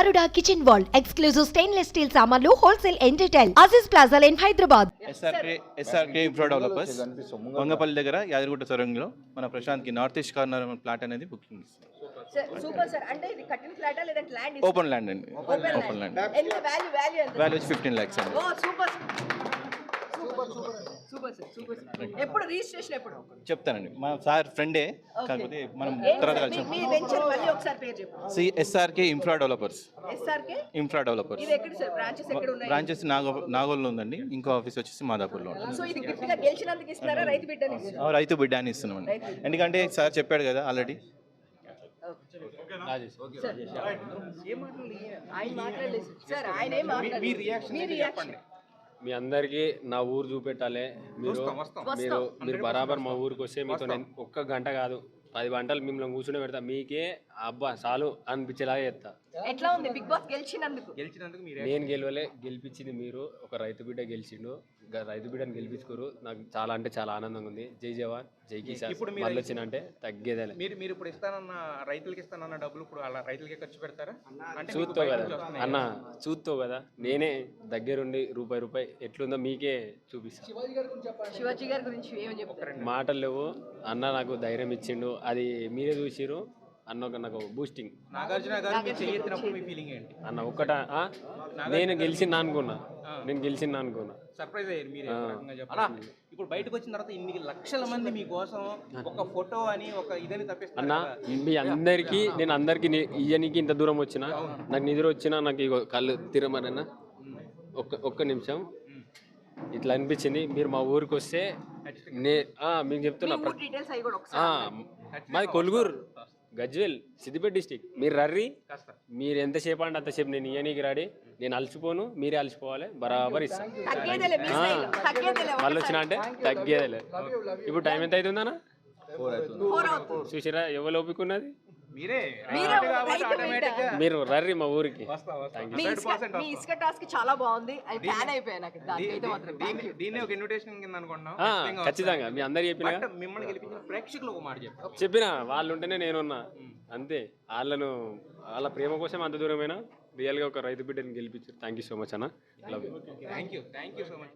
Garuda Kitchen World, exclusive stainless steel samanlu, wholesale and retail. Aziz Plaza in Hyderabad. SRK Infra Developers Vangapalli దగ్గర యాదగిరిగుట్ట సొరంగంలో మన ప్రశాంత్కి north east corner plot అనేది booking super sir. అంటే ఇది కట్టిన ఫ్లాటా లేదంటే land? Open land అండి. Open land. ఎంత value ఎంత? వాల్యూ వచ్చి 15 lakhs అండి. ఓ సూపర్ సార్. ఎప్పుడు రిజిస్ట్రేషన్ ఎప్పుడు? చెప్తానండి, మా సార్ ఫ్రెండే, కాకపోతే మనం తర్వాత కలిసి. మీ వెంచర్ మళ్ళీ ఒకసారి పేరు చెప్పండి. SRK Infra Developers. SRK Infra Developers. ఇది ఎక్కడ సార్? బ్రాంచెస్ ఎక్కడ ఉన్నాయి? బ్రాంచెస్ నాగోల్లో ఉందండి, ఇంకో ఆఫీస్ వచ్చేసి మాదాపూర్లో ఉంటుంది. సో ఇది గిఫ్ట్ గా గెలిచినందుకు ఇస్తున్నారా, రైతు బిడ్డని ఇస్తున్నారా? రైతు బిడ్డ అని ఇస్తున్నామండి, ఎందుకంటే సార్ చెప్పాడు కదా ఆల్రెడీ. ఆయన మాట్లాడలేదు సార్. ఆయన ఏం మాట్లాడలేదు. మీ రియాక్షన్ మీ అందరికీ నా ఊరు చూపెట్టాలి. మీరు బరాబర్ మా ఊరికి వస్తే మీతో నేను ఒక్క గంట కాదు 10 గంటలు మిమ్మల్ని కూర్చుని పెడతా. మీకే అబ్బా చాలు అనిపించేలాగా చేస్తా. ఎట్లా ఉంది బిగ్ బాస్ గెలిచినందుకు? నేను గెలవలే, గెలిపించింది మీరు. ఒక రైతు బిడ్డ గెలిచిండు, రైతు బిడ్డను గెలిపించుకోరు. నాకు చాలా అంటే చాలా ఆనందంగా ఉంది. జై జవాన్ జై కిసాన్. మళ్ళీ వచ్చినంటే తగ్గేదే. మీరు ఇప్పుడు ఇస్తానన్న రైతులకి ఇస్తానన్న డబ్బులు ఇప్పుడు అలా రైతులకే ఖర్చు పెడతారా? చూస్తావు కదా అన్న, చూస్తావు కదా, నేనే దగ్గరుండి రూపాయి ఎట్లుందో మీకే చూపిస్తాను. శివాజీ గారి గురించి ఏమని చెప్తారు? మాటలు లేవు అన్న, నాకు ధైర్యం ఇచ్చిండు. అది మీరే చూసిరు అన్న. నాకు బూస్టింగ్. నాగార్జున గారు మీరు చేయెత్తినప్పుడు మీ ఫీలింగ్ ఏంటి అన్న? ఒక్కట నేను గెలిచిందా అనుకున్నా, సర్ప్రైజ్ అయ్యారు మీరు అలా. ఇప్పుడు బయటకు వచ్చిన తర్వాత ఇన్ని లక్షల మంది మీకోసం ఒక ఫోటో అని ఒక ఇదని తప్పిస్తారు అన్న. మీ అందరికీ నేను అందరికి ఇయ్యనికి ఇంత దూరం వచ్చిన, నాకు నిద్ర వచ్చినా నాకు ఇగో కళ్ళు తిరమరన్నా. ఒక్క నిమిషం ఇట్లా అనిపించింది. మీరు మా ఊరికి వస్తే మీకు చెప్తున్నా, మాది కొలుగురు, గజ్వేల్, సిద్దిపేట డిస్టిక్. మీరు రర్రి, మీరు ఎంతసేపు అంటే అంతసేపు నేను ఇయ్యనీకి రాడి. నేను అలసిపోను, మీరే అలసిపోవాలి. బరాబర్ ఇస్తాను. మళ్ళీ వచ్చినా అంటే తగ్గేదేలే. ఇప్పుడు టైం ఎంత అవుతుందన్నా? చూసిరా ఎవరు ఓపిక ఉన్నది? మీరు రర్రి మా ఊరికి. మీ ఇసుక టాస్క్ చాలా బాగుంది. ఫ్యాన్ అయిపోయా నాకు. దీన్ని ఒక ఇన్విటేషన్ కింద అనుకుంటున్నాం. ఖచ్చితంగా మీ అందరు చెప్పిన, మిమ్మల్ని గెలిపించిన ప్రేక్షకులు ఒక మాట చెప్పిన వాళ్ళు ఉంటేనే నేనున్నా అంతే. వాళ్ళ ప్రేమ కోసం అంత దూరమైనా రియల్గా ఒక రైతు బిడ్డని గెలిపించారు. థ్యాంక్ యూ సో మచ్ అన్న. Love you. Thank you so much.